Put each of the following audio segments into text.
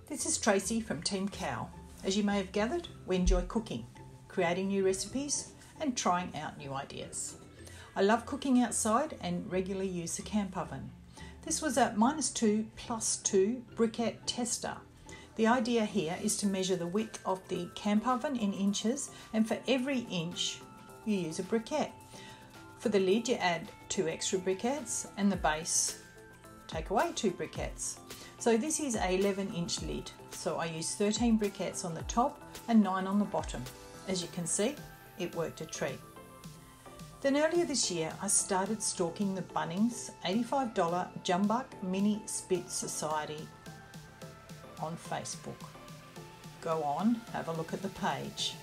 This is Tracy from Team Cow. As you may have gathered, we enjoy cooking, creating new recipes and trying out new ideas. I love cooking outside and regularly use the camp oven. This was a -2+2 briquette tester. The idea here is to measure the width of the camp oven in inches, and for every inch you use a briquette. For the lid you add 2 extra briquettes, and the base take away 2 briquettes. So this is a 11-inch lid, so I use 13 briquettes on the top and 9 on the bottom. As you can see, it worked a treat. Then earlier this year I started stalking the Bunnings $85 Jumbuck Mini Spit Society on Facebook. Go on, have a look at the page.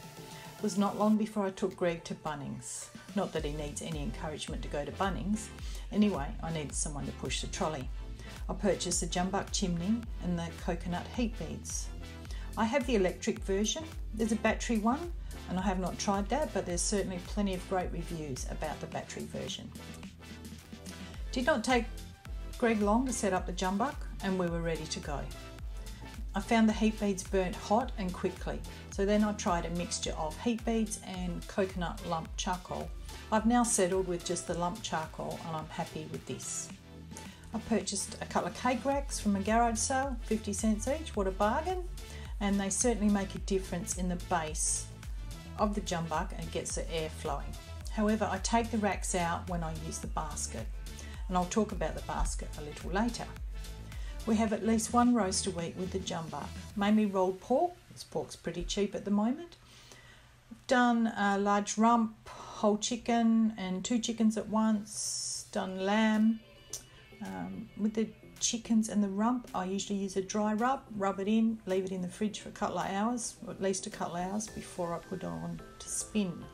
It was not long before I took Greg to Bunnings. Not that he needs any encouragement to go to Bunnings. Anyway, I needed someone to push the trolley. I purchased the jumbuck chimney and the coconut heat beads. I have the electric version. There's a battery one, and I have not tried that, but there's certainly plenty of great reviews about the battery version. Did not take Greg long to set up the jumbuck, and we were ready to go. I found the heat beads burnt hot and quickly, so then I tried a mixture of heat beads and coconut lump charcoal. I've now settled with just the lump charcoal and I'm happy with this. I purchased a couple of cake racks from a garage sale, 50 cents each, what a bargain, and they certainly make a difference in the base of the jumbuck and gets the air flowing. However, I take the racks out when I use the basket, and I'll talk about the basket a little later. We have at least one roast a week with the jumbuck, mainly rolled pork. This pork's pretty cheap at the moment. I've done a large rump, whole chicken and 2 chickens at once, done lamb. With the chickens and the rump, I usually use a dry rub it in, leave it in the fridge for a couple of hours, or at least a couple of hours before I put it on to spin.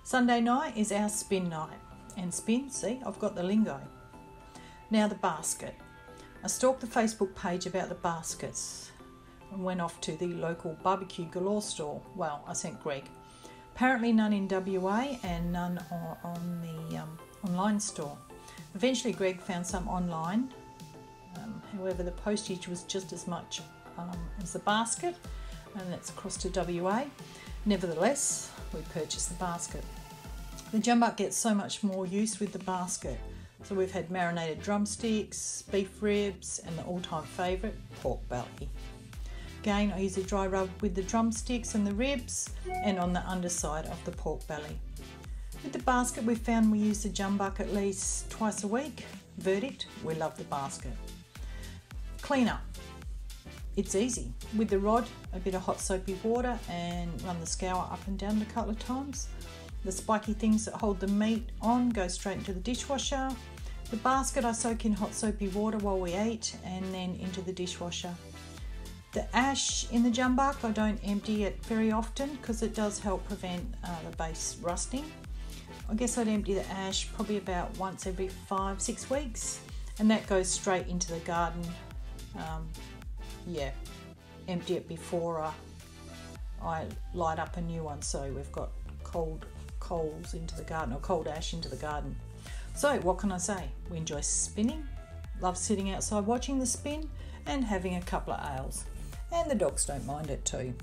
Sunday night is our spin night, and spin, see, I've got the lingo. Now the basket. I stalked the Facebook page about the baskets and went off to the local barbecue galore store. Well, I sent Greg. Apparently none in WA and none on the online store. Eventually Greg found some online, however the postage was just as much as the basket, and that's across to WA. Nevertheless, we purchased the basket. The jumbuck gets so much more use with the basket. So we've had marinated drumsticks, beef ribs, and the all-time favourite, pork belly. Again, I use a dry rub with the drumsticks and the ribs and on the underside of the pork belly. With the basket, we've found we use the jumbuck at least twice a week. Verdict, we love the basket. Clean up. It's easy. With the rod, a bit of hot soapy water and run the scour up and down a couple of times. The spiky things that hold the meat on go straight into the dishwasher. The basket I soak in hot soapy water while we eat and then into the dishwasher. The ash in the jumbuck, I don't empty it very often because it does help prevent the base rusting. I guess I'd empty the ash probably about once every 5-6 weeks, and that goes straight into the garden. Empty it before I light up a new one, so we've got cold coals into the garden, or cold ash into the garden. So what can I say? We enjoy spinning, love sitting outside watching the spin and having a couple of ales, and the dogs don't mind it too.